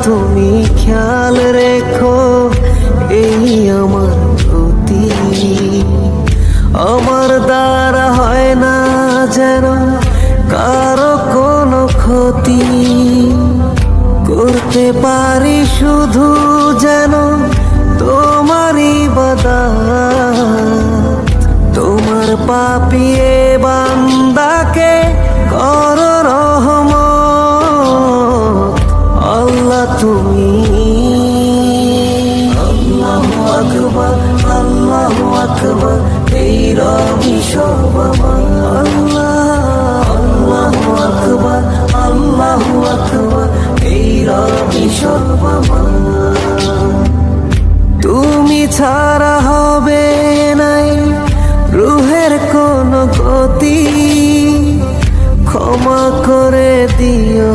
তুমি খেয়াল রেখো এই আমার প্রতি, আমার দ্বারা হয় না যেন কারো কোনো ক্ষতি, করতে পারি শুধু যেন তোমারই ইবাদত। তোমার পাপিয়ে বান্দাকে করো রহমত। আল্লাহ তুমি আল্লাহু আকবার, আল্লাহু আকবার, এই রবি সব আমার। আল্লাহ আল্লাহু আকবার, আল্লাহু আকবার, এই রবি সব আমার। তুমি ছাড়া হবে নাই রুহের কোন গতি, ক্ষমা করে দিও